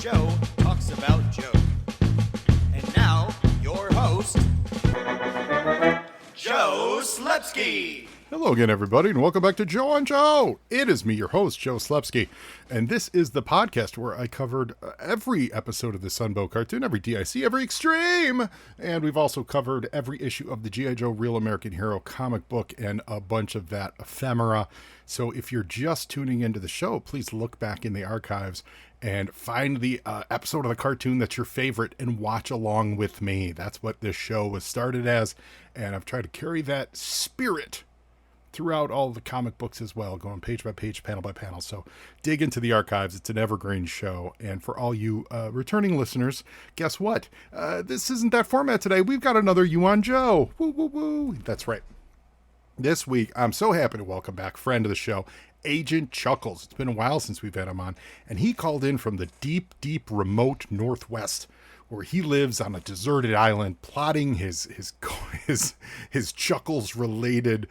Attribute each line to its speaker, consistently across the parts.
Speaker 1: Joe talks about Joe. And now, your host, Joe Slepsky.
Speaker 2: Hello again, everybody, and welcome back to Joe on Joe. It is me, your host, Joe Slepsky, and this is the podcast where I covered every episode of the Sunbow cartoon, every DIC, every Extreme, and we've also covered every issue of the G.I. Joe Real American Hero comic book and a bunch of that ephemera. So if you're just tuning into the show, please look back in the archives and find the episode of the cartoon that's your favorite and watch along with me. That's what this show was started as, and I've tried to carry that spirit throughout all the comic books as well, going page by page, panel by panel. So dig into the archives. It's an evergreen show. And for all you returning listeners, guess what? This isn't that format today. We've got another You on Joe. Woo, woo, woo. That's right. This week, I'm so happy to welcome back friend of the show, Agent Chuckles. It's been a while since we've had him on. And he called in from the deep, deep remote Northwest, where he lives on a deserted island, plotting his Chuckles related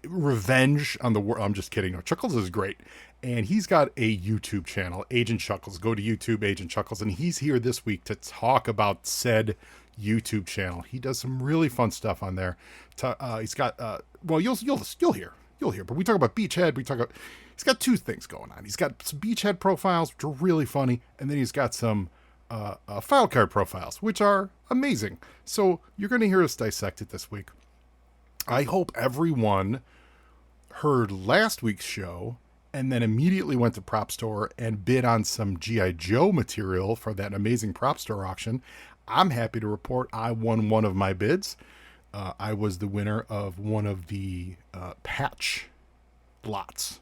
Speaker 2: revenge on the world. I'm just kidding. No, Chuckles is great. And he's got a YouTube channel, Agent Chuckles. Go to YouTube, Agent Chuckles. And he's here this week to talk about said YouTube channel. He does some really fun stuff on there. He's got, well, you'll hear. But we talk about Beachhead. He's got two things going on. He's got some Beachhead profiles, which are really funny. And then he's got some file card profiles, which are amazing. So you're going to hear us dissect it this week. I hope everyone heard last week's show and then immediately went to Prop Store and bid on some G.I. Joe material for that amazing Prop Store auction. I'm happy to report I won one of my bids. I was the winner of one of the patch lots.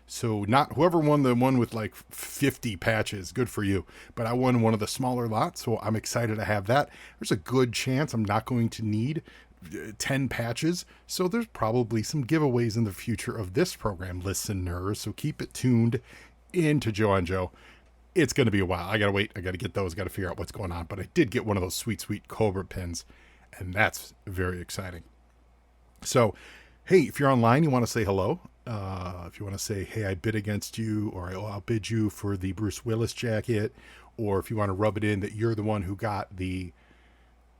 Speaker 2: So not whoever won the one with like 50 patches, good for you. But I won one of the smaller lots, so I'm excited to have that. There's a good chance I'm not going to need 10 patches, so there's probably some giveaways in the future of this program, listeners, so keep it tuned into Joe on Joe. It's going to be a while. I gotta wait. I gotta get those. Gotta figure out what's going on. But I did get one of those sweet Cobra pins, and that's very exciting. So, hey, if you're online, you want to say hello. If you want to say, hey, I bid against you, or I'll outbid you for the Bruce Willis jacket, or if you want to rub it in that you're the one who got the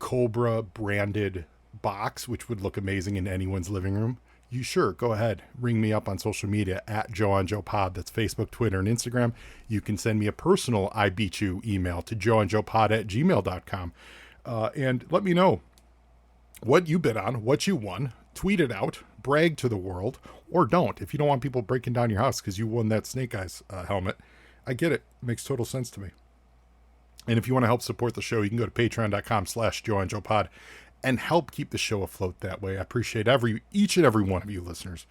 Speaker 2: Cobra branded box, which would look amazing in anyone's living room, you sure go ahead, ring me up on social media at Joe on Joe Pod. That's Facebook, Twitter, and Instagram. You can send me a personal I beat you email to joeonjoepod@gmail.com and let me know what you bid on, what you won. Tweet it out, brag to the world, or don't if you don't want people breaking down your house because you won that Snake Eyes helmet. I get it. Makes total sense to me. And if you want to help support the show, you can go to patreon.com/joeonjoepod and help keep the show afloat that way. I appreciate each and every one of you listeners.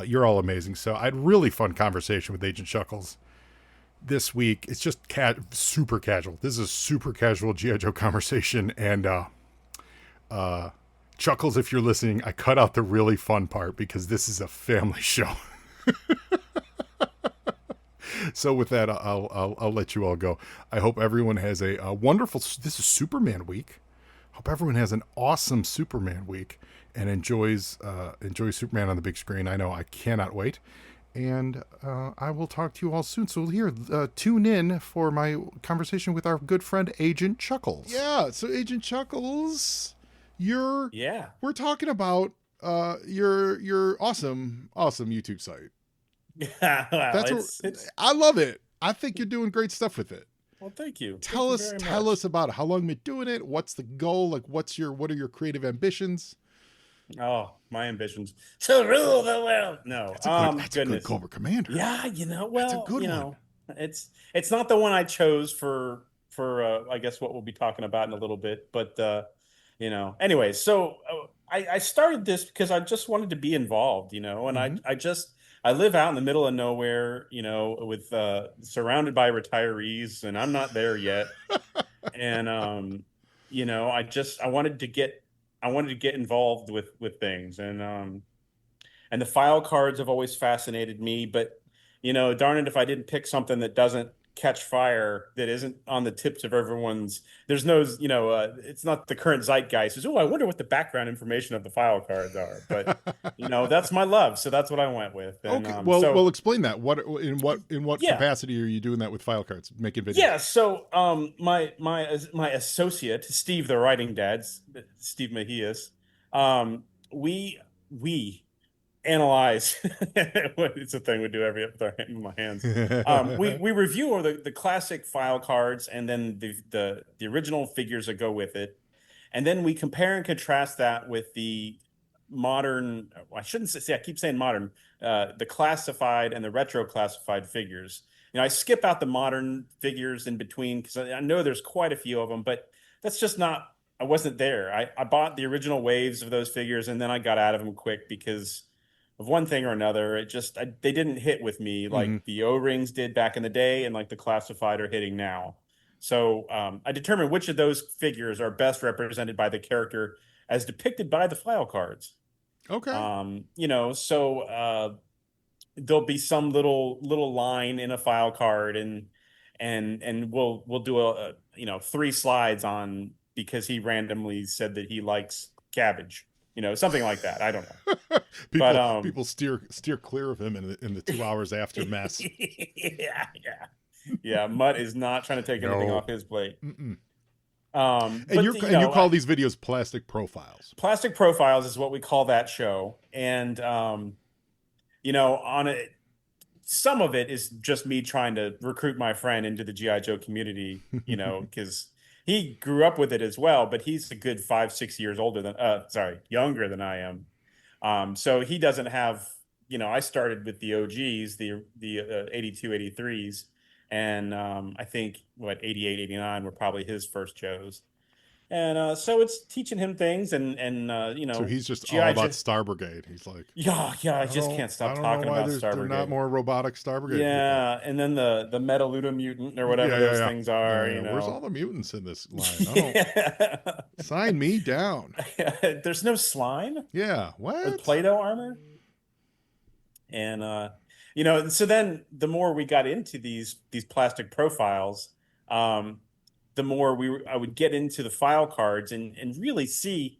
Speaker 2: You're all amazing. So I had a really fun conversation with Agent Chuckles this week. It's just super casual. This is a super casual G.I. Joe conversation. And Chuckles, if you're listening, I cut out the really fun part because this is a family show. So with that, I'll let you all go. I hope everyone has a wonderful, this is Superman week. Hope everyone has an awesome Superman week and enjoys Superman on the big screen. I know I cannot wait. And I will talk to you all soon. So here, tune in for my conversation with our good friend Agent Chuckles. Yeah, so Agent Chuckles, we're talking about your awesome YouTube site.
Speaker 3: Yeah, well,
Speaker 2: I love it. I think you're doing great stuff with it.
Speaker 3: Well, thank you.
Speaker 2: Tell us about it. How long have you been doing it? What's the goal? Like, what are your creative ambitions?
Speaker 3: Oh, my ambitions to rule the world. No,
Speaker 2: that's a good Cobra Commander.
Speaker 3: Yeah, well,
Speaker 2: that's a good one.
Speaker 3: It's not the one I chose for I guess what we'll be talking about in a little bit, but anyway, so I started this because I just wanted to be involved, and I live out in the middle of nowhere, with surrounded by retirees, and I'm not there yet. And I wanted to get involved with things, and the file cards have always fascinated me. But darn it, if I didn't pick something that doesn't catch fire that isn't on the tips of everyone's. There's no, it's not the current zeitgeist. It's, oh, I wonder what the background information of the file cards are. But that's my love, so that's what I went with. And
Speaker 2: Okay, well, explain that. In what
Speaker 3: yeah,
Speaker 2: capacity are you doing that with file cards, making videos?
Speaker 3: yeah. So my associate Steve, the writing dad, Steve Mejias, we analyze. It's a thing we do every with my hands. We review all the classic file cards and then the original figures that go with it, and then we compare and contrast that with the modern. I shouldn't say. I keep saying modern. The classified and the retro classified figures. I skip out the modern figures in between because I know there's quite a few of them, but that's just not. I wasn't there. I bought the original waves of those figures and then I got out of them quick because of one thing or another. They didn't hit with me like the O-rings did back in the day and like the classified are hitting now. So I determined which of those figures are best represented by the character as depicted by the file cards.
Speaker 2: Okay.
Speaker 3: So there'll be some little line in a file card and we'll do a 3 slides on because he randomly said that he likes cabbage. Something like that. I don't know.
Speaker 2: People steer clear of him in the 2 hours after mess.
Speaker 3: Yeah. Mutt is not trying to take anything off his plate.
Speaker 2: And you call these videos plastic profiles.
Speaker 3: Plastic profiles is what we call that show, and on it, some of it is just me trying to recruit my friend into the GI Joe community. Because he grew up with it as well, but he's a good 5-6 years younger than I am. So he doesn't have, I started with the OGs, the 82, 83s. And I think 88, 89 were probably his first Joes. And so it's teaching him things and
Speaker 2: So he's just all about Star Brigade. He's like,
Speaker 3: yeah, I just can't stop talking about Star Brigade.
Speaker 2: They're not more robotic Star Brigade.
Speaker 3: Yeah, people. And then the Metaluda mutant or whatever those things are.
Speaker 2: Where's all the mutants in this line? Sign me down.
Speaker 3: There's no slime.
Speaker 2: Yeah, what?
Speaker 3: With Play-Doh armor. And so then the more we got into these plastic profiles, the more I would get into the file cards and really see,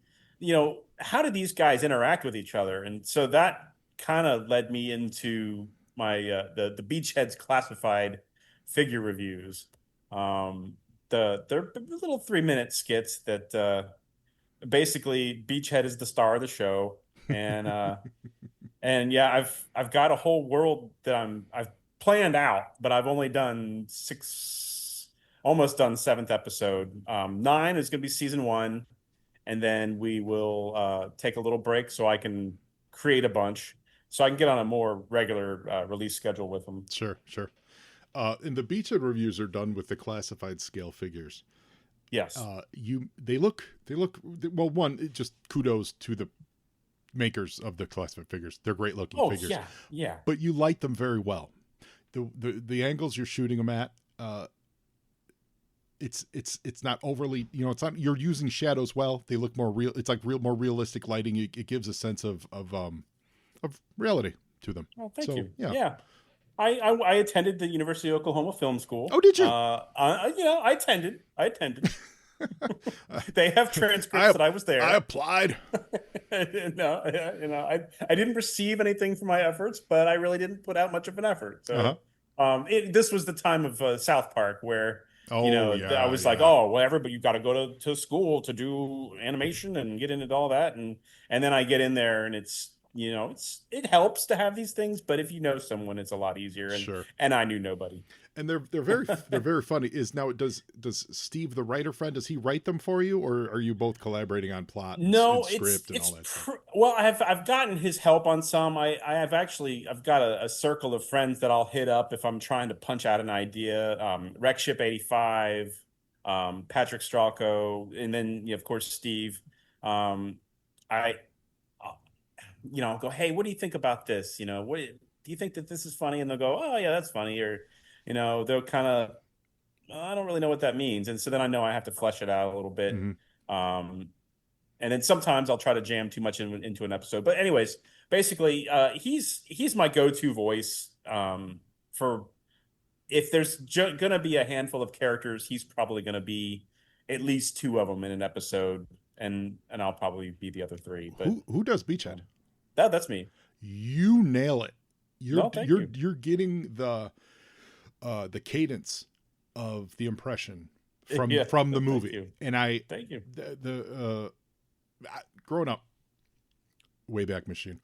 Speaker 3: how do these guys interact with each other? And so that kind of led me into my the Beachhead's classified figure reviews. They're little 3-minute skits that basically Beachhead is the star of the show, and and yeah, I've got a whole world that I've planned out, but I've only done 6, almost done 7th episode. 9 is going to be season 1, and then we will take a little break so I can create a bunch, so I can get on a more regular release schedule with them.
Speaker 2: Sure. And the Beachhead reviews are done with the classified scale figures.
Speaker 3: Yes.
Speaker 2: They look well. One, just kudos to the makers of the classified figures. They're great looking figures.
Speaker 3: Yeah.
Speaker 2: But you light them very well. The angles you're shooting them at, it's not overly, it's not, you're using shadows well. They look more real. It's like more realistic lighting. It gives a sense of reality to them.
Speaker 3: Oh, thank you.
Speaker 2: Yeah.
Speaker 3: I attended the University of Oklahoma Film School.
Speaker 2: Oh, did you?
Speaker 3: I attended. They have transcripts that I was there.
Speaker 2: I applied.
Speaker 3: No, I didn't receive anything for my efforts, but I really didn't put out much of an effort. So, this was the time of South Park where, I was like, oh, whatever, but you've got to go to school to do animation and get into all that, and then I get in there and it's. It helps to have these things, but if you know someone, it's a lot easier. And,
Speaker 2: sure.
Speaker 3: And I knew nobody.
Speaker 2: And they're very funny. Does Steve, the writer friend, does he write them for you, or are you both collaborating on plot?
Speaker 3: No,
Speaker 2: and script and all that stuff?
Speaker 3: Well, I've gotten his help on some. I've got a circle of friends that I'll hit up if I'm trying to punch out an idea. Wreckship 85, Patrick Stralco, and then of course Steve. Go, hey, what do you think about this? What do you think that this is funny? And they'll go, oh yeah, that's funny. Or, they'll kind of, I don't really know what that means. And so then I know I have to flesh it out a little bit. And then sometimes I'll try to jam too much into an episode. But anyways, basically, he's my go-to voice for if there's gonna be a handful of characters, he's probably gonna be at least two of them in an episode, and I'll probably be the other three. But
Speaker 2: Who does Beachhead?
Speaker 3: that's me.
Speaker 2: You nail it.
Speaker 3: No, thank you.
Speaker 2: You're getting the cadence of the impression from the movie. And
Speaker 3: thank you.
Speaker 2: Growing up, Wayback Machine,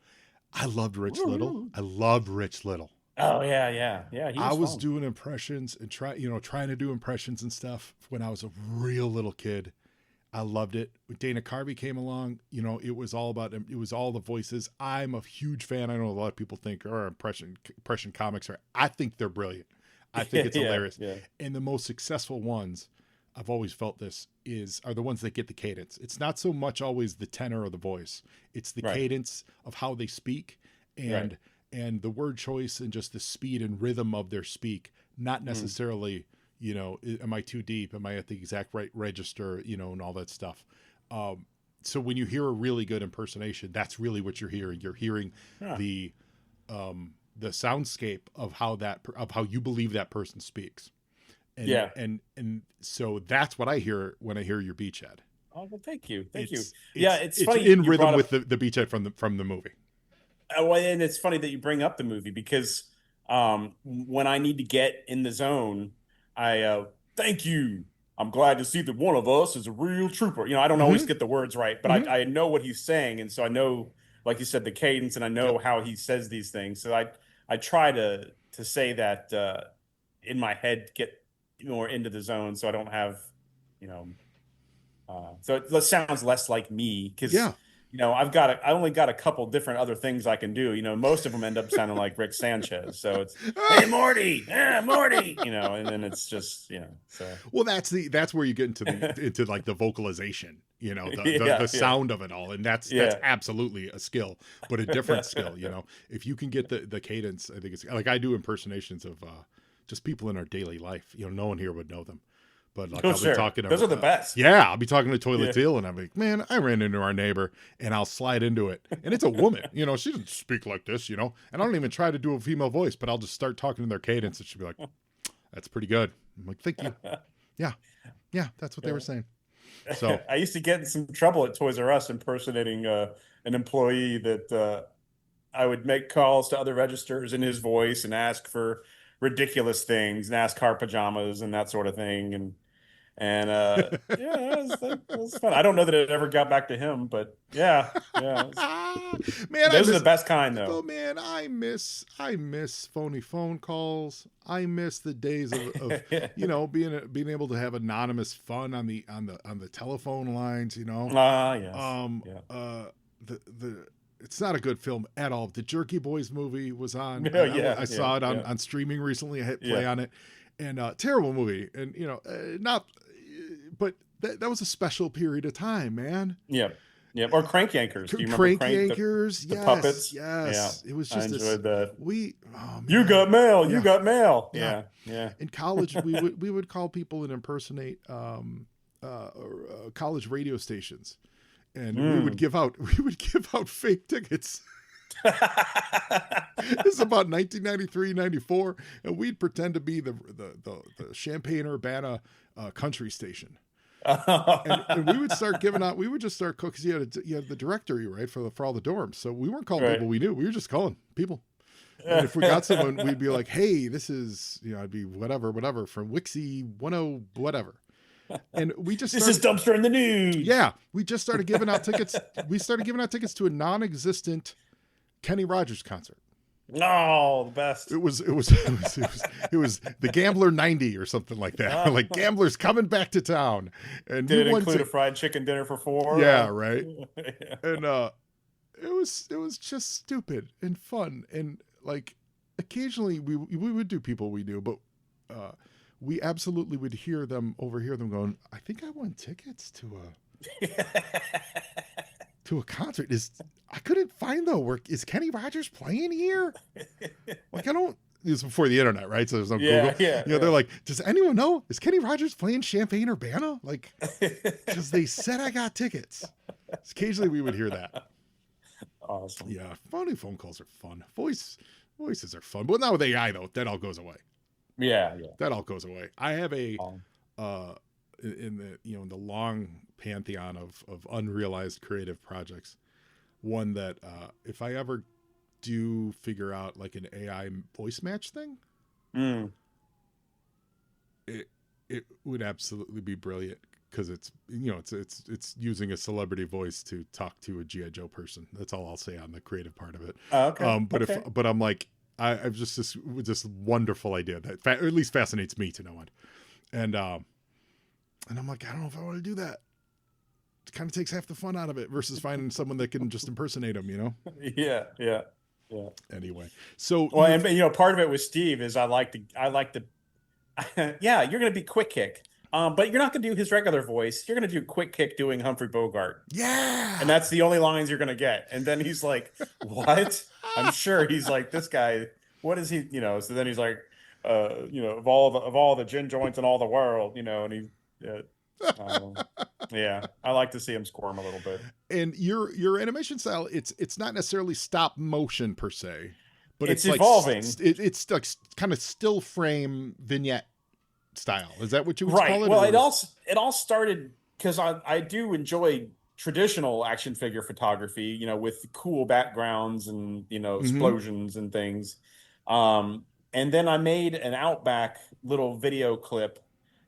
Speaker 2: I loved Rich Little. I loved Rich Little.
Speaker 3: Oh yeah.
Speaker 2: I was doing impressions and trying to do impressions and stuff when I was a real little kid. I loved it. When Dana Carvey came along, it was all the voices. I'm a huge fan. I know a lot of people think impression comics I think they're brilliant. I think it's hilarious. Yeah. And the most successful ones, I've always felt this, are the ones that get the cadence. It's not so much always the tenor of the voice. It's the cadence of how they speak and the word choice and just the speed and rhythm of their speak, not necessarily, am I too deep? Am I at the exact right register, and all that stuff. So when you hear a really good impersonation, that's really what you're hearing. You're hearing the soundscape of how you believe that person speaks. And and so that's what I hear when I hear your Beachhead.
Speaker 3: Oh, well, thank you. It's
Speaker 2: it's
Speaker 3: funny
Speaker 2: in rhythm with the Beachhead from the movie.
Speaker 3: Well, and it's funny that you bring up the movie because when I need to get in the zone, I thank you. I'm glad to see that one of us is a real trooper. I don't always get the words right, but I know what he's saying, and so I know, like you said, the cadence, and I know how he says these things. So I try to say that in my head, get more into the zone, so I don't have, so it sounds less like me because I only got a couple different other things I can do. Most of them end up sounding like Rick Sanchez. So it's, hey, Morty, Morty, and then it's just, so.
Speaker 2: Well, that's where you get into like the vocalization, the sound of it all. And that's absolutely a skill, but a different skill, if you can get the cadence. I think it's like I do impersonations of just people in our daily life. No one here would know them. But like I'll be talking to
Speaker 3: those are the best.
Speaker 2: Yeah, I'll be talking to Toilet Teal, and I'm like, man, I ran into our neighbor, and I'll slide into it, and it's a woman, she doesn't speak like this, and I don't even try to do a female voice, but I'll just start talking in their cadence, and she'll be like, that's pretty good. I'm like, thank you. Yeah, that's what they were saying. So
Speaker 3: I used to get in some trouble at Toys R Us impersonating an employee that I would make calls to other registers in his voice and ask for ridiculous things, NASCAR pajamas and that sort of thing, and it was fun. I don't know that it ever got back to him, but man, those are the best kind though.
Speaker 2: Oh man, I miss phony phone calls. I miss the days of being able to have anonymous fun on the telephone lines. It's not a good film at all. The Jerky Boys movie was on. I saw it on streaming recently. I hit play on it, and terrible movie. And but that was a special period of time, man.
Speaker 3: Yeah. Or Crank Yankers. Do you
Speaker 2: remember Crank Yankers?
Speaker 3: The puppets.
Speaker 2: Yes. Yeah. It was just
Speaker 3: I enjoyed that.
Speaker 2: You
Speaker 3: got mail. You got mail. Yeah.
Speaker 2: In college, we would call people and impersonate college radio stations. And we would give out fake tickets. This is about 1993, 94, and we'd pretend to be the Champaign-Urbana country station. And we would start giving out. We would just start because you had the directory right for all the dorms. So we weren't calling people we knew. We were just calling people. And if we got someone, we'd be like, "Hey, this is I'd be whatever from Wixie 10 whatever." And we just
Speaker 3: this is Dumpster in the News.
Speaker 2: Yeah, we just started giving out tickets. We started giving out tickets to a non-existent Kenny Rogers concert.
Speaker 3: No, the best.
Speaker 2: It was the Gambler 90 or something like that. Like Gamblers coming back to town. And
Speaker 3: did it include a fried chicken dinner for 4?
Speaker 2: Yeah, right. And it was just stupid and fun, and like occasionally we would do people we knew, but we absolutely would overhear them going, I think I won tickets to a concert. I couldn't find the work. Is Kenny Rogers playing here? Like this is before the internet, right? So there's no Google. They're like, does anyone know? Is Kenny Rogers playing Champaign-Urbana? Like, because they said I got tickets. Occasionally we would hear that.
Speaker 3: Awesome.
Speaker 2: Yeah, phony phone calls are fun. Voices are fun, but now with AI though, that all goes away.
Speaker 3: Yeah, yeah.
Speaker 2: That all goes away. I have a
Speaker 3: Um,
Speaker 2: uh in the in the long pantheon of unrealized creative projects, one that if I ever do figure out like an AI voice match thing,
Speaker 3: mm.
Speaker 2: it it would absolutely be brilliant because it's it's using a celebrity voice to talk to a GI Joe person. That's all I'll say on the creative part of it.
Speaker 3: Okay, okay.
Speaker 2: But I'm like I've just this wonderful idea that at least fascinates me to no end, and I'm like I don't know if I want to do that. It kind of takes half the fun out of it versus finding someone that can just impersonate them, you know?
Speaker 3: Yeah, yeah, yeah.
Speaker 2: Anyway, so
Speaker 3: Well, and part of it with Steve is I like to yeah, you're going to be Quick Kick. But you're not going to do his regular voice. You're going to do Quick Kick doing Humphrey Bogart. And
Speaker 2: yeah.
Speaker 3: that's the only lines you're going to get. And then he's like, "What?" I'm sure he's like, "This guy, what is he, so then he's like, of all the gin joints in all the world, and um, yeah, I like to see him squirm a little bit.
Speaker 2: And your animation style, it's not necessarily stop motion per se, but
Speaker 3: It's
Speaker 2: it's like
Speaker 3: evolving.
Speaker 2: it's like kind of still frame vignette style. Is that what you would call
Speaker 3: Right.
Speaker 2: it?
Speaker 3: Well,
Speaker 2: Or
Speaker 3: it all started because I do enjoy traditional action figure photography, with cool backgrounds and
Speaker 2: mm-hmm.
Speaker 3: explosions and things. And then I made an Outback little video clip,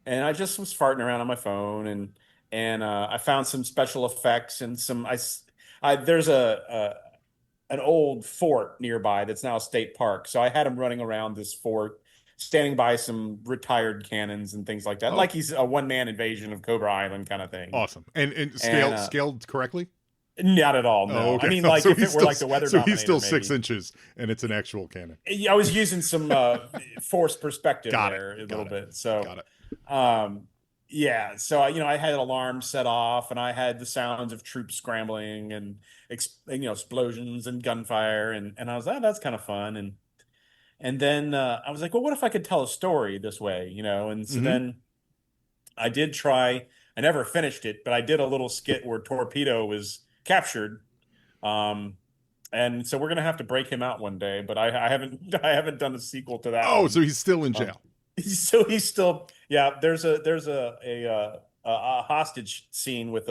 Speaker 3: and I just was farting around on my phone, and I found some special effects and there's an old fort nearby that's now a state park. So I had him running around this fort, standing by some retired cannons and things like that,
Speaker 2: Oh,
Speaker 3: like he's a one-man invasion of Cobra Island kind of thing.
Speaker 2: awesome. And
Speaker 3: And
Speaker 2: scaled correctly?
Speaker 3: not at all,
Speaker 2: Oh,
Speaker 3: no. I
Speaker 2: okay.
Speaker 3: mean,
Speaker 2: Oh,
Speaker 3: like
Speaker 2: so
Speaker 3: if it were like the Weather
Speaker 2: so he's
Speaker 3: Dominator,
Speaker 2: still
Speaker 3: maybe.
Speaker 2: 6 inches and it's an actual cannon.
Speaker 3: I was using some forced perspective
Speaker 2: Got
Speaker 3: there
Speaker 2: it.
Speaker 3: a
Speaker 2: Got
Speaker 3: little
Speaker 2: it.
Speaker 3: bit. So,
Speaker 2: Got it.
Speaker 3: yeah. So I had alarms set off, and I had the sounds of troops scrambling and explosions and gunfire, and I was like, oh, that's kind of fun. And then I was like, well, what if I could tell a story this way, And so
Speaker 2: Mm-hmm.
Speaker 3: then I did try. I never finished it, but I did a little skit where Torpedo was captured. Um, and so we're gonna have to break him out one day, but I haven't I haven't done a sequel to that
Speaker 2: Oh,
Speaker 3: one.
Speaker 2: so he's still in
Speaker 3: Um,
Speaker 2: jail.
Speaker 3: so he's still, yeah. There's a hostage scene with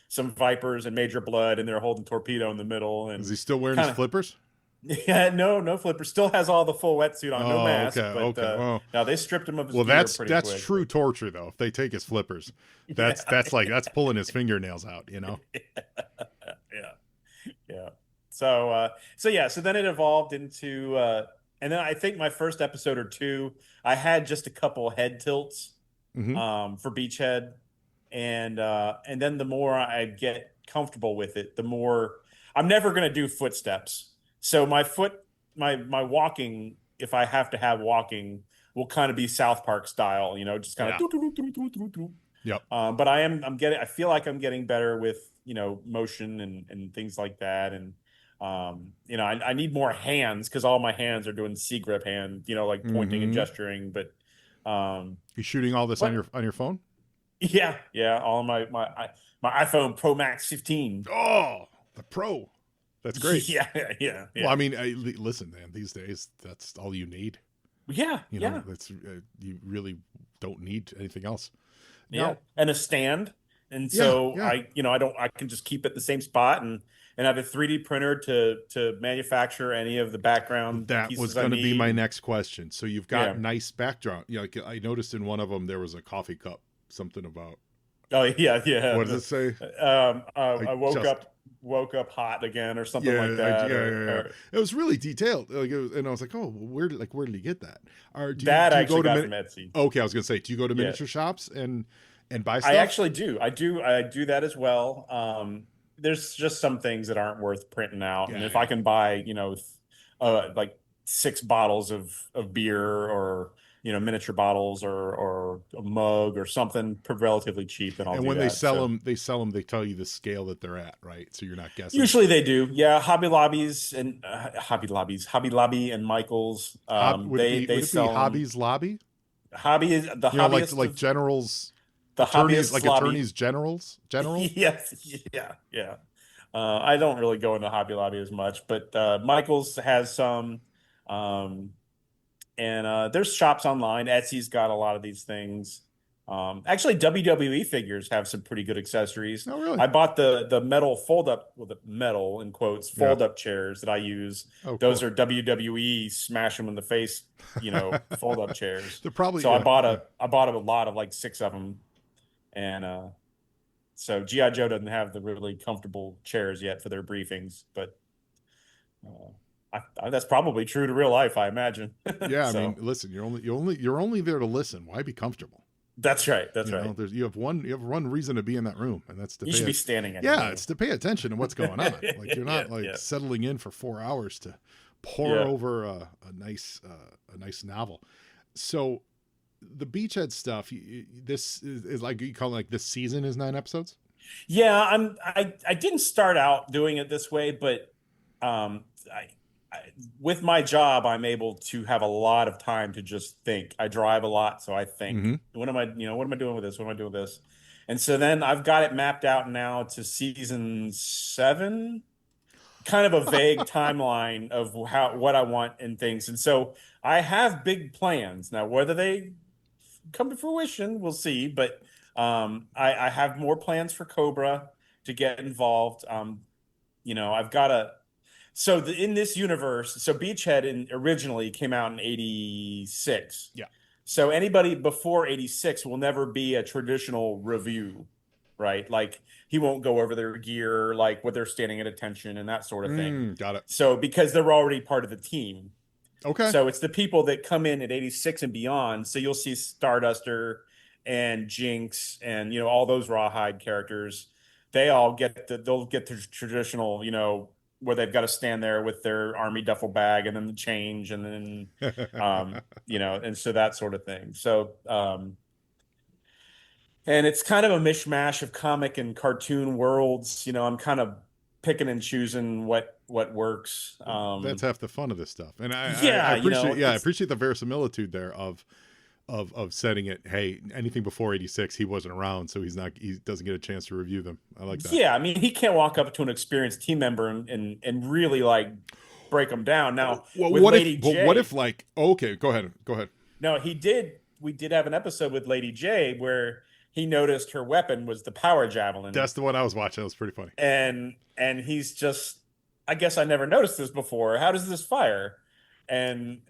Speaker 3: some vipers and Major Blood, and they're holding Torpedo in the middle,
Speaker 2: Is
Speaker 3: and
Speaker 2: he still wearing his
Speaker 3: kind of
Speaker 2: flippers?
Speaker 3: yeah, no flipper. Still has all the full wetsuit on, no
Speaker 2: Oh,
Speaker 3: mask,
Speaker 2: okay.
Speaker 3: but
Speaker 2: Okay. Well,
Speaker 3: now they stripped him of his
Speaker 2: well,
Speaker 3: gear pretty
Speaker 2: that's
Speaker 3: quick.
Speaker 2: true torture though. If they take his flippers,
Speaker 3: Yeah,
Speaker 2: that's pulling his fingernails out. You know.
Speaker 3: yeah, yeah. So then it evolved into, and then I think my first episode or two, I had just a couple head tilts,
Speaker 2: Mm-hmm.
Speaker 3: for Beachhead, and then the more I get comfortable with it, the more I'm never gonna do footsteps. So my walking, if I have to have walking, will kind of be South Park style, just kind
Speaker 2: Yeah.
Speaker 3: of.
Speaker 2: Yep.
Speaker 3: But I feel like I'm getting better with, motion and things like that. And, I need more hands because all my hands are doing C grip hand, like pointing and
Speaker 2: Mm-hmm.
Speaker 3: gesturing. But,
Speaker 2: You shooting all this
Speaker 3: what?
Speaker 2: on your phone?
Speaker 3: Yeah, yeah. All my iPhone Pro Max 15.
Speaker 2: Oh, the Pro. That's great.
Speaker 3: Yeah, yeah,
Speaker 2: Well, I
Speaker 3: yeah.
Speaker 2: mean, listen, man. These days, that's all you need.
Speaker 3: Yeah,
Speaker 2: You know,
Speaker 3: yeah,
Speaker 2: that's you really don't need anything else.
Speaker 3: yeah.
Speaker 2: Now,
Speaker 3: And a stand. And
Speaker 2: yeah,
Speaker 3: so
Speaker 2: yeah.
Speaker 3: I can just keep it the same spot and have a 3D printer to manufacture any of the background
Speaker 2: That was
Speaker 3: pieces I
Speaker 2: going to be
Speaker 3: need.
Speaker 2: my
Speaker 3: And
Speaker 2: next question. So you've got
Speaker 3: yeah.
Speaker 2: nice background. Like I noticed in one of them there was a coffee cup. Something about
Speaker 3: Oh yeah, yeah.
Speaker 2: what does it say? I
Speaker 3: I
Speaker 2: just
Speaker 3: woke up hot again or something
Speaker 2: yeah,
Speaker 3: like that,
Speaker 2: yeah. It was really detailed. And I was like, oh, where did he get that? Or
Speaker 3: that
Speaker 2: do
Speaker 3: I
Speaker 2: you go
Speaker 3: actually
Speaker 2: to
Speaker 3: got from Etsy.
Speaker 2: Okay, I was gonna say, do you go to
Speaker 3: Yeah,
Speaker 2: miniature shops and buy
Speaker 3: I
Speaker 2: stuff?
Speaker 3: actually do. I do that as well. There's just some things that aren't worth printing out, and
Speaker 2: Yeah,
Speaker 3: if I
Speaker 2: yeah.
Speaker 3: can buy, like 6 bottles of beer, or miniature bottles, or a mug or something relatively cheap, then I'll
Speaker 2: And
Speaker 3: do
Speaker 2: when they
Speaker 3: that. So
Speaker 2: sell them, they tell you the scale that they're at, right? So you're not guessing.
Speaker 3: usually they do. Yeah, Hobby Lobby and Michael's. They
Speaker 2: Would it be
Speaker 3: sell them.
Speaker 2: Hobby's Lobby?
Speaker 3: Hobby is the
Speaker 2: You know,
Speaker 3: hobbyist
Speaker 2: like
Speaker 3: of
Speaker 2: generals,
Speaker 3: the hobbyist lobby.
Speaker 2: attorneys general.
Speaker 3: Yes, yeah, yeah. I don't really go into Hobby Lobby as much, but Michael's has some. Um, And there's shops online. Etsy's got a lot of these things. Actually, WWE figures have some pretty good accessories.
Speaker 2: Oh, really?
Speaker 3: I bought the metal fold up, well, the metal in quotes
Speaker 2: Yeah.
Speaker 3: fold up chairs that I use.
Speaker 2: Oh,
Speaker 3: Those
Speaker 2: cool.
Speaker 3: are WWE smash them in the face, fold up chairs.
Speaker 2: They're probably,
Speaker 3: So
Speaker 2: yeah.
Speaker 3: I bought a lot of like 6 of them, and so GI Joe doesn't have the really comfortable chairs yet for their briefings, but that's probably true to real life, I imagine.
Speaker 2: Yeah, I
Speaker 3: So
Speaker 2: mean, listen, you're only there to listen. Why be comfortable?
Speaker 3: that's right. That's
Speaker 2: You know,
Speaker 3: right.
Speaker 2: you have one reason to be in that room, and that's to
Speaker 3: You
Speaker 2: pay
Speaker 3: should be standing
Speaker 2: yeah,
Speaker 3: anyway.
Speaker 2: it's to pay attention to what's going on. Like you're not
Speaker 3: Yeah.
Speaker 2: settling in for 4 hours to pour
Speaker 3: Yeah.
Speaker 2: over a nice novel. So the Beachhead stuff, this is like you call it, like this season is 9 episodes.
Speaker 3: Yeah, I didn't start out doing it this way, but I with my job, I'm able to have a lot of time to just think. I drive a lot, so I think,
Speaker 2: Mhm.
Speaker 3: what am I, what am I doing with this? What am I doing with this? And so then I've got it mapped out now to season 7, kind of a vague timeline of what I want and things. And so I have big plans. Now, whether they come to fruition, we'll see. But I have more plans for Cobra to get involved. I've got a in this universe, so Beachhead originally came out in '86.
Speaker 2: Yeah.
Speaker 3: So anybody before '86 will never be a traditional review, right? Like he won't go over their gear, like what they're standing at attention and that sort of thing.
Speaker 2: Got it.
Speaker 3: So because they're already part of the team.
Speaker 2: Okay.
Speaker 3: So it's the people that come in at '86 and beyond. So you'll see Starduster and Jinx and all those rawhide characters. They'll get the traditional, where they've got to stand there with their army duffel bag and then the change and then and so that sort of thing. So and it's kind of a mishmash of comic and cartoon worlds. I'm kind of picking and choosing what works.
Speaker 2: That's half the fun of this stuff, and I
Speaker 3: Yeah,
Speaker 2: appreciate I appreciate the verisimilitude there of setting it. Hey, anything before '86, he wasn't around, so he doesn't get a chance to review them. I like that.
Speaker 3: Yeah, I mean, he can't walk up to an experienced team member and really like break them down. Now,
Speaker 2: Well,
Speaker 3: with Lady J,
Speaker 2: what if like okay, go ahead.
Speaker 3: No, he did. We did have an episode with Lady J where he noticed her weapon was the power javelin.
Speaker 2: That's the one I was watching. That was pretty funny.
Speaker 3: And he's just, I guess I never noticed this before. How does this fire? And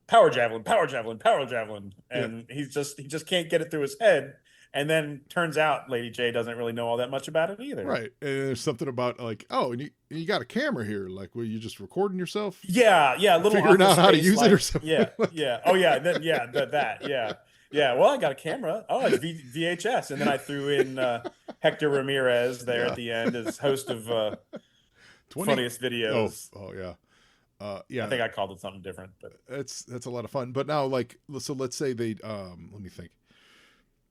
Speaker 3: power javelin, power javelin, power javelin, and he just can't get it through his head. And then turns out Lady J doesn't really know all that much about it either.
Speaker 2: Right. And there's something about like, oh, and you got a camera here. Like, were you just recording yourself?
Speaker 3: Yeah. A little
Speaker 2: figuring out how to use
Speaker 3: like,
Speaker 2: it or something.
Speaker 3: Yeah. Oh yeah. Then that. Yeah. Well, I got a camera. Oh, it's VHS, and then I threw in Hector Ramirez there at the end as host of funniest videos.
Speaker 2: Oh yeah. Yeah,
Speaker 3: I think I called it something different, but
Speaker 2: that's a lot of fun. But now, like, so let's say they, let me think.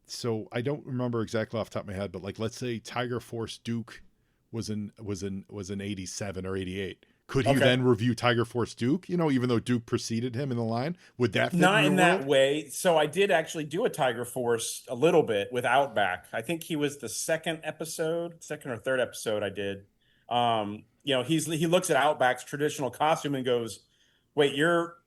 Speaker 2: So I don't remember exactly off the top of my head, but like, let's say Tiger Force Duke was in '87 or '88. Could he then review Tiger Force Duke? Even though Duke preceded him in the line, would that fit
Speaker 3: not in that
Speaker 2: world?
Speaker 3: way? So I did actually do a Tiger Force a little bit with Outback. I think he was the second or third episode I did. He looks at Outback's traditional costume and goes, "Wait, you're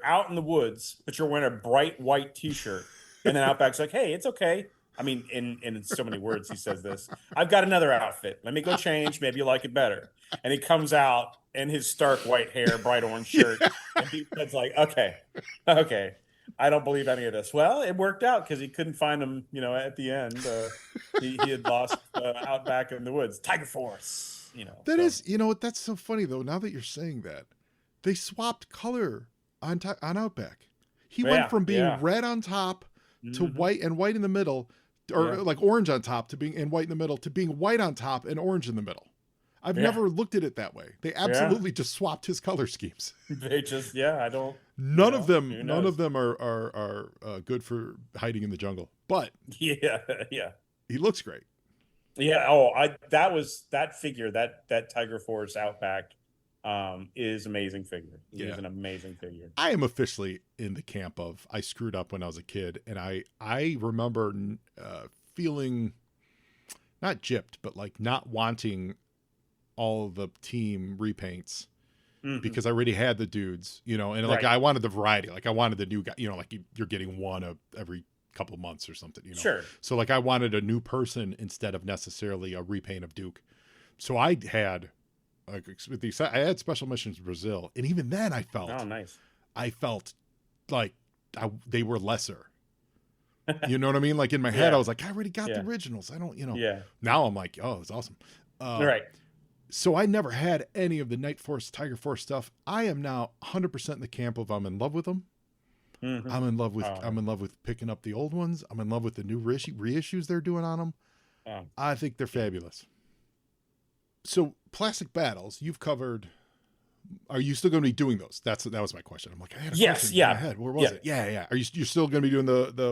Speaker 3: out in the woods, but you're wearing a bright white T-shirt." And then Outback's like, "Hey, it's okay." I mean, in so many words, he says this. "I've got another outfit. Let me go change. Maybe you like it better." And he comes out in his stark white hair, bright orange shirt, and it's like, "Okay, I don't believe any of this." Well, it worked out because he couldn't find him. At the end, he had lost Outback in the woods. Tiger Force.
Speaker 2: That's so funny though. Now that you're saying that, they swapped color on Outback. He went from being red on top to white and white in the middle, or like orange on top to being and white in the middle to being white on top and orange in the middle. I've never looked at it that way. They absolutely just swapped his color schemes.
Speaker 3: They just I don't.
Speaker 2: None of them are good for hiding in the jungle. But
Speaker 3: he
Speaker 2: looks great.
Speaker 3: Yeah. Oh, that figure, that Tiger Force Outback is amazing figure. He is an amazing figure.
Speaker 2: I am officially in the camp of I screwed up when I was a kid, and I remember feeling not gypped, but like not wanting all the team repaints because I already had the dudes, you know, and like
Speaker 3: Right.
Speaker 2: I wanted the variety. Like I wanted the new guy, you know, like you're getting one every couple of months or something, you know.
Speaker 3: Sure.
Speaker 2: So like I wanted a new person instead of necessarily a repaint of Duke. So I had like I had Special Missions Brazil, and even then
Speaker 3: Oh, nice.
Speaker 2: I felt like they were lesser. You know what I mean? Like in my head,
Speaker 3: Yeah.
Speaker 2: I was like, I already got the
Speaker 3: Yeah.
Speaker 2: originals. I don't, you know.
Speaker 3: Yeah.
Speaker 2: Now I'm like, oh, it's awesome.
Speaker 3: Right.
Speaker 2: So I never had any of the Night Force, Tiger Force stuff. I am now 100% in the camp of I'm in love with them.
Speaker 3: Mhm.
Speaker 2: I'm in love with
Speaker 3: Oh.
Speaker 2: I'm in love with picking up the old ones. I'm in love with the new reissues they're doing on them.
Speaker 3: Oh.
Speaker 2: I think they're fabulous. So Plastic Battles, you've covered. Are you still going to be doing those? That was my question. I'm like, I had a
Speaker 3: Yes,
Speaker 2: question
Speaker 3: yeah.
Speaker 2: in my head. Where was
Speaker 3: Yeah.
Speaker 2: it? Yeah. You're still going to be doing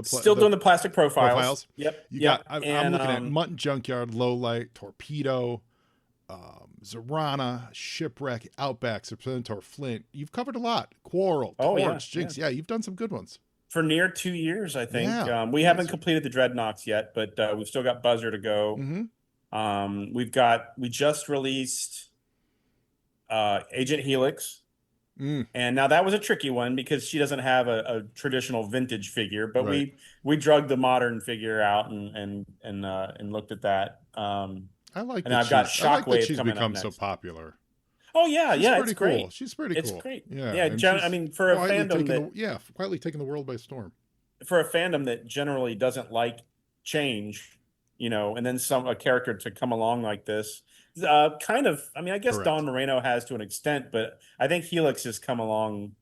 Speaker 3: Still doing the plastic profiles. Yep.
Speaker 2: You
Speaker 3: Yep.
Speaker 2: got. I'm
Speaker 3: And,
Speaker 2: looking at Mutton Junkyard, Low Light, Torpedo, Zorana, Shipwreck, Outback, Serpentor, Flint. You've covered a lot. Quarrel,
Speaker 3: Oh, yeah,
Speaker 2: Torch, Jinx. Yeah, you've done some good ones.
Speaker 3: for near 2 years, I think.
Speaker 2: Yeah.
Speaker 3: We haven't completed the Dreadnoks yet, but we've still got Buzzer to go.
Speaker 2: Mm-hmm.
Speaker 3: We just released Agent Helix. And now that was a tricky one because she doesn't have a traditional vintage figure, but
Speaker 2: Right.
Speaker 3: we drug the modern figure out and looked at that.
Speaker 2: I like
Speaker 3: And
Speaker 2: that
Speaker 3: I've got Shockwave
Speaker 2: she's
Speaker 3: coming up
Speaker 2: become so
Speaker 3: next.
Speaker 2: popular.
Speaker 3: Oh yeah,
Speaker 2: She's
Speaker 3: yeah,
Speaker 2: pretty
Speaker 3: it's
Speaker 2: cool.
Speaker 3: great.
Speaker 2: She's pretty
Speaker 3: It's
Speaker 2: cool.
Speaker 3: great.
Speaker 2: Yeah.
Speaker 3: Yeah,
Speaker 2: and
Speaker 3: I mean, for a
Speaker 2: quietly
Speaker 3: fandom
Speaker 2: quietly taking the world by storm.
Speaker 3: that generally doesn't like change, you know, and then a character to come along like this, kind of. I mean, I guess
Speaker 2: Correct.
Speaker 3: Dawn Moreno has to an extent, but I think Helix has come along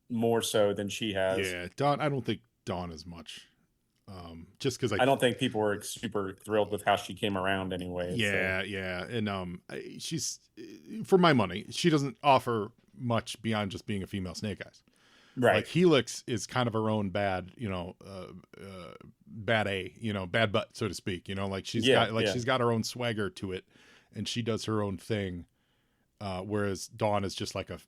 Speaker 3: more so than she has.
Speaker 2: Yeah, Dawn. I don't think Dawn as much. Just because
Speaker 3: I don't think people were super thrilled with how she came around anyway.
Speaker 2: Yeah,
Speaker 3: so.
Speaker 2: yeah, and she's for my money, she doesn't offer much beyond just being a female Snake Eyes.
Speaker 3: Right.
Speaker 2: Like Helix is kind of her own bad, you know, bad A, you know, bad butt, so to speak. You know, like she's got her own swagger to it, and she does her own thing. Whereas Dawn is just like a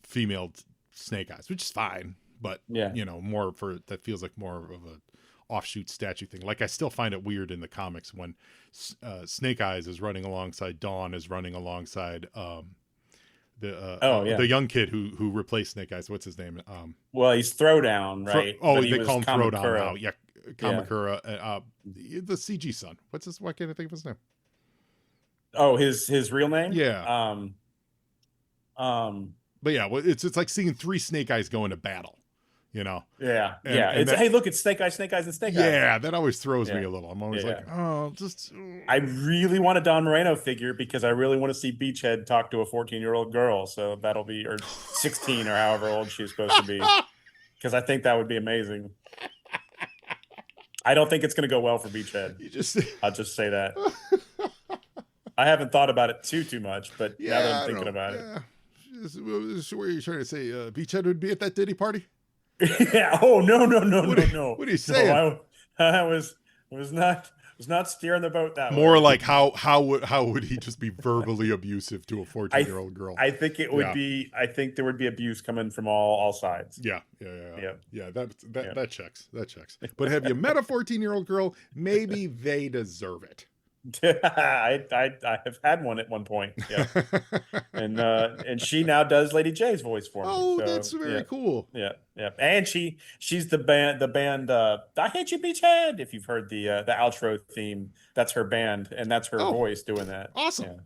Speaker 2: female Snake Eyes, which is fine, but you know, more for that feels like more of a offshoot statue thing. Like I still find it weird in the comics when Snake Eyes is running alongside Dawn is running alongside the young kid who replaced Snake Eyes. What's his name?
Speaker 3: Well, he's Throwdown, right?
Speaker 2: They call him Throwdown now. Yeah, Kamakura. The CG son. Why can't I think of his name?
Speaker 3: Oh, his real name?
Speaker 2: Yeah. But yeah, well, it's like seeing three Snake Eyes go into battle. You know.
Speaker 3: Yeah.
Speaker 2: And
Speaker 3: hey, look, it's Snake Eyes, and Snake Eyes.
Speaker 2: Yeah, that always throws me a little. I'm always like, oh, just.
Speaker 3: I really want a Don Moreno figure because I really want to see Beachhead talk to a 14-year-old girl. So that'll be, or 16 or however old she's supposed to be, because I think that would be amazing. I don't think it's going to go well for Beachhead. I'll just say that. I haven't thought about it too much, but now that I'm thinking about it.
Speaker 2: What are you trying to say? Beachhead would be at that Diddy party?
Speaker 3: Yeah. Oh no.
Speaker 2: What are you saying?
Speaker 3: No, I was not steering the boat that way.
Speaker 2: More like how would he just be verbally abusive to a 14-year-old girl?
Speaker 3: I think it would be. I think there would be abuse coming from all sides.
Speaker 2: Yeah. That checks. But have you met a 14-year-old girl? Maybe they deserve it.
Speaker 3: I have had one at one point. Yeah. and she now does Lady J's voice for me.
Speaker 2: Oh, so, that's very cool.
Speaker 3: Yeah. And she's the band I Hate You Beachhead. If you've heard the outro theme, that's her band, and that's her voice doing that.
Speaker 2: Awesome.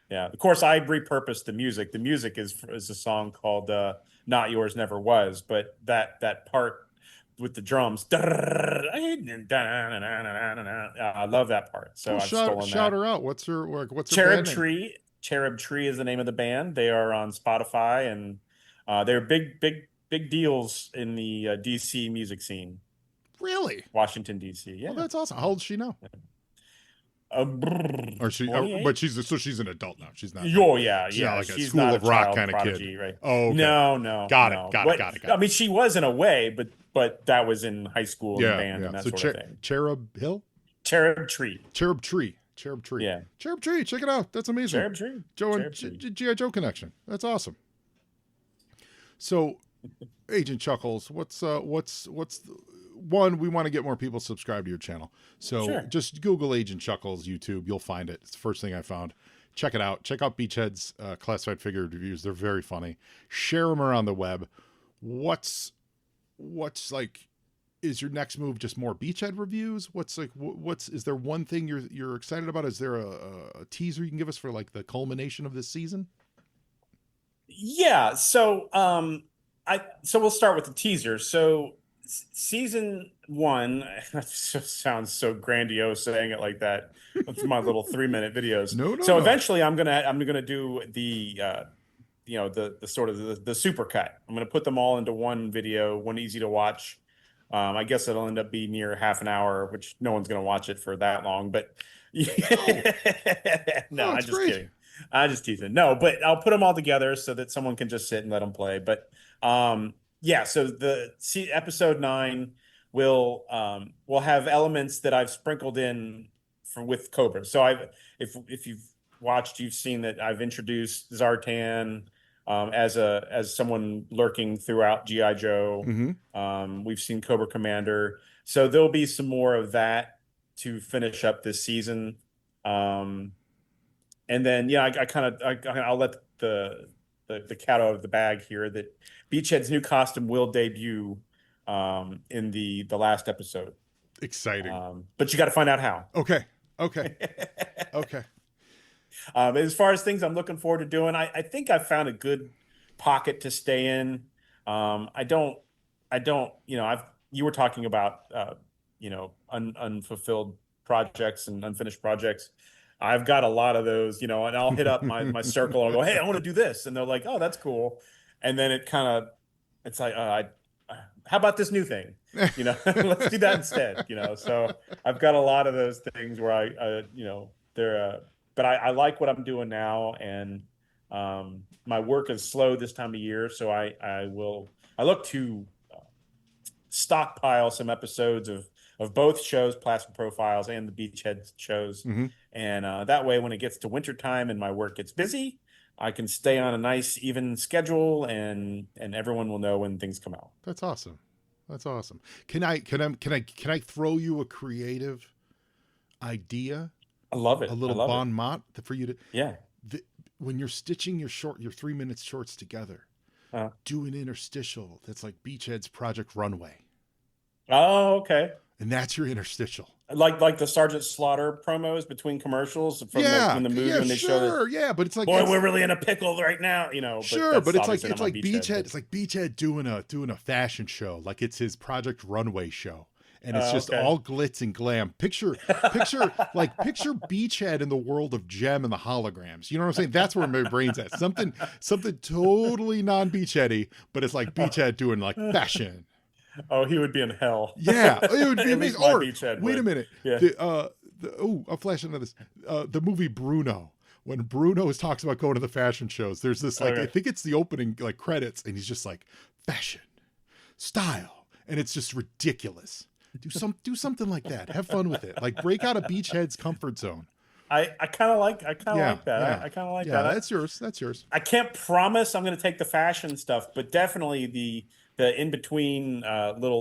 Speaker 3: Yeah. Of course, I repurposed the music. The music is a song called "Not Yours Never Was," but that part with the drums, I love that part. So I've stolen
Speaker 2: shout
Speaker 3: that.
Speaker 2: her out. What's her
Speaker 3: Cherub
Speaker 2: band name?
Speaker 3: Tree? Cherub Tree is the name of the band. They are on Spotify, and they're big deals in the DC music scene.
Speaker 2: Really?
Speaker 3: Washington DC. Yeah.
Speaker 2: Well, that's awesome. How old is she now? Or she? But she's an adult now. She's not.
Speaker 3: Oh yeah.
Speaker 2: She's not like
Speaker 3: she's
Speaker 2: a School
Speaker 3: not
Speaker 2: of
Speaker 3: a
Speaker 2: Rock
Speaker 3: child
Speaker 2: kind of
Speaker 3: prodigy,
Speaker 2: kid.
Speaker 3: right?
Speaker 2: Oh, okay.
Speaker 3: No.
Speaker 2: Got it.
Speaker 3: I mean, she was in a way, but that was in high school and band and that sort of thing.
Speaker 2: Cherub Hill?
Speaker 3: Cherub Tree.
Speaker 2: Yeah. Cherub Tree. Check it out. That's amazing.
Speaker 3: Cherub Tree.
Speaker 2: Joe and G.I. Joe connection. That's awesome. So, Agent Chuckles, what's one, we want to get more people subscribed to your channel. So just Google Agent Chuckles YouTube. You'll find it. It's the first thing I found. check it out. Check out Beachhead's classified figure reviews. They're very funny. Share them around the web. What's like? Is your next move just more Beachhead reviews? Is there one thing you're excited about? Is there a teaser you can give us for like the culmination of this season?
Speaker 3: Yeah. So we'll start with the teaser. So season one, that just sounds so grandiose saying it like that. That's my little 3-minute videos.
Speaker 2: No,
Speaker 3: So
Speaker 2: no.
Speaker 3: eventually I'm gonna do the sort of the super cut. I'm gonna put them all into one video, one easy to watch. I guess it'll end up being near half an hour, which no one's gonna watch it for that long, but no, I'm just
Speaker 2: great.
Speaker 3: kidding. I just teasing. No, but I'll put them all together so that someone can just sit and let them play. But yeah, so episode 9 will have elements that I've sprinkled in with Cobra. So if you've watched, you've seen that I've introduced Zartan as someone lurking throughout GI Joe. We've seen Cobra Commander, so there'll be some more of that to finish up this season. And then, yeah, I'll let the cat out of the bag here that Beachhead's new costume will debut in the last episode.
Speaker 2: Exciting.
Speaker 3: But you got to find out how.
Speaker 2: Okay.
Speaker 3: As far as things I'm looking forward to doing, I think I've found a good pocket to stay in. I don't, you were talking about, unfulfilled projects and unfinished projects. I've got a lot of those, and I'll hit up my circle. I'll go, hey, I want to do this. And they're like, oh, that's cool. And then it's like, how about this new thing? Let's do that instead. So I've got a lot of those things where but I like what I'm doing now. And my work is slow this time of year. So I look to stockpile some episodes of both shows, Plastic Profiles and the Beachhead shows. And that way, when it gets to wintertime and my work gets busy, I can stay on a nice, even schedule, and everyone will know when things come out.
Speaker 2: That's awesome. Can I throw you a creative idea?
Speaker 3: I love it.
Speaker 2: A little bon mot for you to.
Speaker 3: Yeah.
Speaker 2: When you're stitching your 3-minute shorts together, do an interstitial that's like Beachhead's Project Runway.
Speaker 3: Oh, okay.
Speaker 2: And that's your interstitial.
Speaker 3: Like the Sergeant Slaughter promos between commercials from when they show that.
Speaker 2: But it's like,
Speaker 3: boy, we're really in a pickle right now,
Speaker 2: Sure, but it's like Beachhead. It's like Beachhead doing a fashion show, like it's his Project Runway show, and it's just all glitz and glam. Picture Beachhead in the world of Gem and the holograms. You know what I'm saying? That's where my brain's at. Something totally non-Beachheady, but it's like Beachhead doing like fashion.
Speaker 3: Oh, he would be in hell.
Speaker 2: Yeah, it would be amazing. Or, wait a minute.
Speaker 3: Yeah.
Speaker 2: I'll flash into this. The movie Bruno. When Bruno talks about going to the fashion shows, there's this I think it's the opening credits, and he's just like fashion, style, and it's just ridiculous. Do something like that. Have fun with it. Like break out of Beachhead's comfort zone.
Speaker 3: I kind of like that.
Speaker 2: Yeah.
Speaker 3: I kind of like
Speaker 2: that.
Speaker 3: Yeah,
Speaker 2: that's yours.
Speaker 3: I can't promise I'm going to take the fashion stuff, but definitely the in between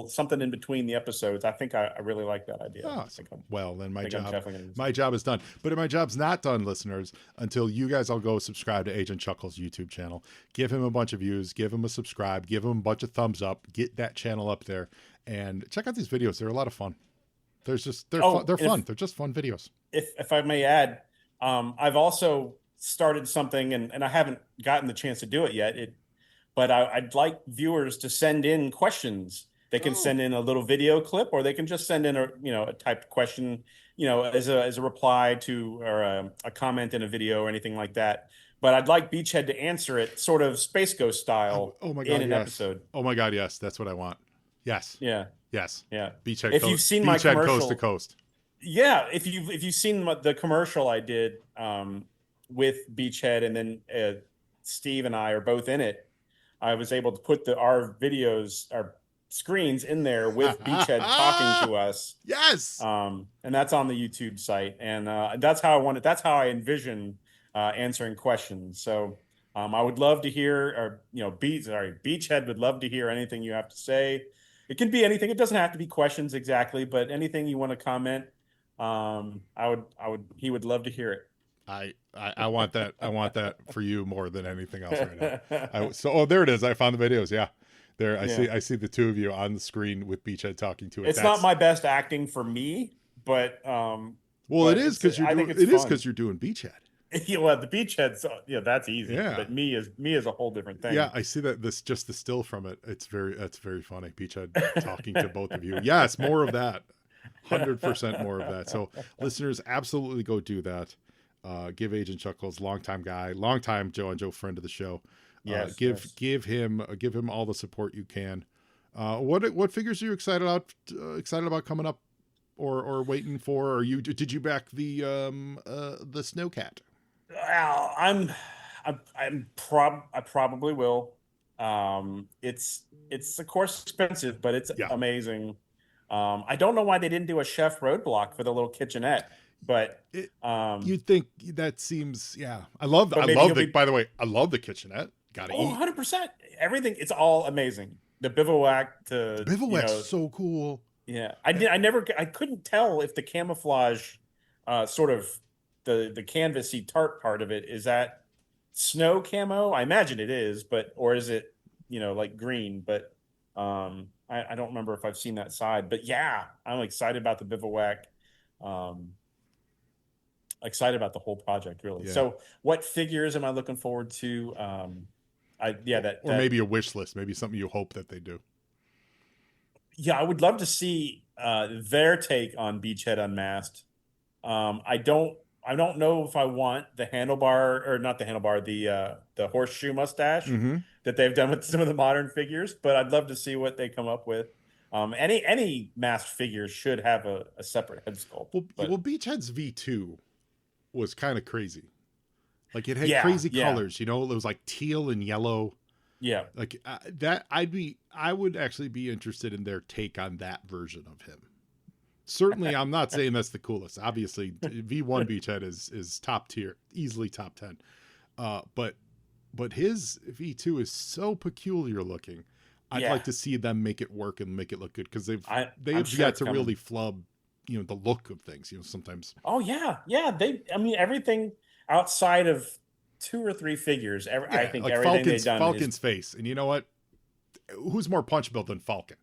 Speaker 3: something in between the episodes. I think I really like that idea.
Speaker 2: Well, then my job is done. But my job's not done, listeners, until you guys all go subscribe to Agent Chuckles' YouTube channel. Give him a bunch of views, give him a subscribe, give him a bunch of thumbs up, get that channel up there, and check out these videos. They're a lot of fun. They're fun. They're just fun videos.
Speaker 3: If I may add, I've also started something, and I haven't gotten the chance to do it yet. But I'd like viewers to send in questions. They can send in a little video clip, or they can just send in a typed question, as a reply to or a comment in a video or anything like that. But I'd like Beachhead to answer it, sort of Space Ghost style, in an episode.
Speaker 2: Oh my God, yes, that's what I want. Yes.
Speaker 3: Yeah.
Speaker 2: Yes.
Speaker 3: Yeah.
Speaker 2: Beachhead.
Speaker 3: If you've seen my commercial,
Speaker 2: coast to coast.
Speaker 3: Yeah, if you've seen the commercial I did with Beachhead, and then Steve and I are both in it. I was able to put our screens in there with Beachhead talking to us.
Speaker 2: Yes.
Speaker 3: And that's on the YouTube site. And that's how I envision answering questions. So I would love to hear, Beachhead would love to hear anything you have to say. It can be anything. It doesn't have to be questions exactly, but anything you want to comment, he would love to hear it.
Speaker 2: I want that. I want that for you more than anything else right now. There it is. I found the videos. Yeah, there. I see the two of you on the screen with Beachhead talking to it.
Speaker 3: It's not my best acting for me, but
Speaker 2: well, it is because you're doing Beachhead.
Speaker 3: Yeah, well, the Beachhead's that's easy.
Speaker 2: Yeah.
Speaker 3: But me is a whole different thing.
Speaker 2: Yeah, I see that. Just the still from it. That's very funny. Beachhead talking to both of you. Yes, more of that. 100% more of that. So listeners, absolutely go do that. Give Agent Chuckles, longtime guy, longtime Joe and Joe friend of the show.
Speaker 3: Yes,
Speaker 2: give him all the support you can. What figures are you excited about coming up, or waiting for? Or did you back the Snowcat?
Speaker 3: Well, I probably will. It's of course expensive, but it's amazing. I don't know why they didn't do a chef roadblock for the little kitchenette, but
Speaker 2: you'd think that seems I love by the way, I love the kitchenette. Gotta eat.
Speaker 3: 100%. Everything, it's all amazing. The bivouac's
Speaker 2: so cool.
Speaker 3: Yeah. I couldn't tell if the camouflage sort of the canvasy tarp part of it, is that snow camo? I imagine it is, or is it like green? But I don't remember if I've seen that side, but yeah, I'm excited about the bivouac. Excited about the whole project, really. Yeah. So what figures am I looking forward to? Maybe a wish list, maybe something you hope that they do. Yeah, I would love to see their take on Beachhead Unmasked. I don't know if I want the handlebar, or not the handlebar, the horseshoe mustache that they've done with some of the modern figures, but I'd love to see what they come up with. Any masked figure should have a separate head sculpt. Well,
Speaker 2: Beachhead's V2 was kind of crazy. Like it had crazy colors, it was like teal and yellow.
Speaker 3: Yeah.
Speaker 2: Like that I would actually be interested in their take on that version of him. Certainly, I'm not saying that's the coolest. Obviously, V1 Beachhead is top tier, easily top 10. But his V2 is so peculiar looking. I'd like to see them make it work and make it look good, because they've got to really flub, the look of things. Sometimes.
Speaker 3: Oh yeah. Everything outside of 2 or 3 figures. I think like everything they've done.
Speaker 2: Falcon's face, and you know what? Who's more punchable than Falcon?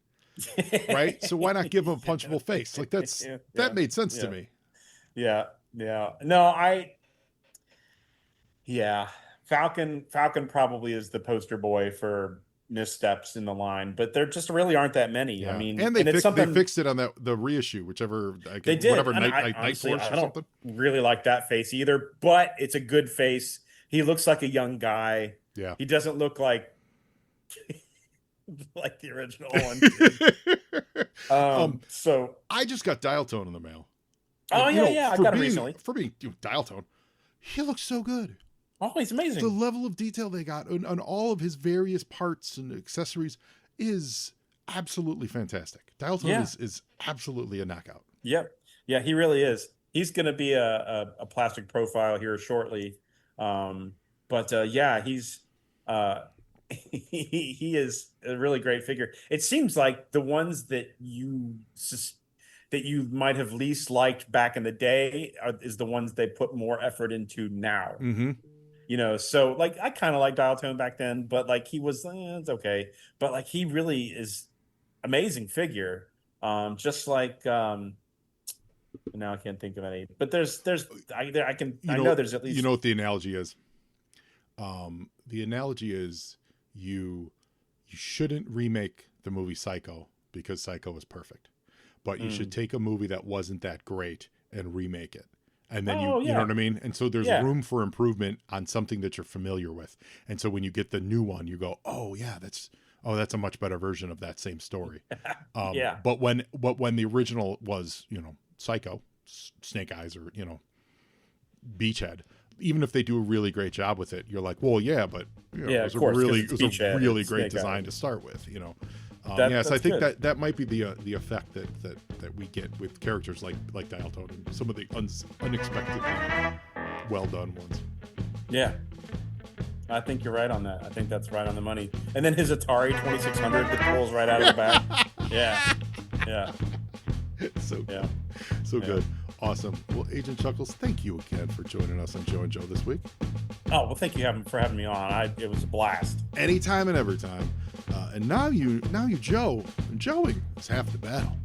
Speaker 2: Right? So why not give him a punchable face? Like that made sense to me.
Speaker 3: Yeah. No, Falcon probably is the poster boy for missteps in the line, but there just really aren't that many.
Speaker 2: Yeah.
Speaker 3: I mean,
Speaker 2: they fixed it on the reissue, whichever
Speaker 3: they did.
Speaker 2: Whatever
Speaker 3: honestly, I don't really like that face either, but it's a good face. He looks like a young guy.
Speaker 2: Yeah.
Speaker 3: He doesn't look like the original one. So
Speaker 2: I just got Dial Tone in the mail.
Speaker 3: Oh yeah, I got it recently.
Speaker 2: For being Dial Tone, he looks so good.
Speaker 3: Oh, he's amazing.
Speaker 2: The level of detail they got on all of his various parts and accessories is absolutely fantastic. Dial Tone is absolutely a knockout.
Speaker 3: Yep. Yeah, he really is. He's going to be a plastic profile here shortly. He's he is a really great figure. It seems like the ones that you might have least liked back in the day is the ones they put more effort into now.
Speaker 2: Mm-hmm.
Speaker 3: So like I kind of like Dial Tone back then, but like he was it's okay. But like he really is amazing figure. Just like now I can't think of any. But there's I know there's at least
Speaker 2: what the analogy is. The analogy is you shouldn't remake the movie Psycho because Psycho is perfect, but you should take a movie that wasn't that great and remake it. And then you know what I mean? And so there's room for improvement on something that you're familiar with. And so when you get the new one, you go, that's a much better version of that same story. But when the original was, Psycho, Snake Eyes, or, Beachhead, even if they do a really great job with it, you're like, well, but it was a really great design to start with, I think that might be the effect that we get with characters like Dial Tone and some of the unexpectedly well done ones.
Speaker 3: Yeah, I think you're right on that. I think that's right on the money. And then his Atari 2600 that pulls right out of the back. Yeah.
Speaker 2: So good. Awesome. Well, Agent Chuckles, thank you again for joining us on Joe and Joe this week.
Speaker 3: Oh, well, thank you for having me on. It was a blast.
Speaker 2: Anytime and every time. And now you, Joe, and Joey is half the battle.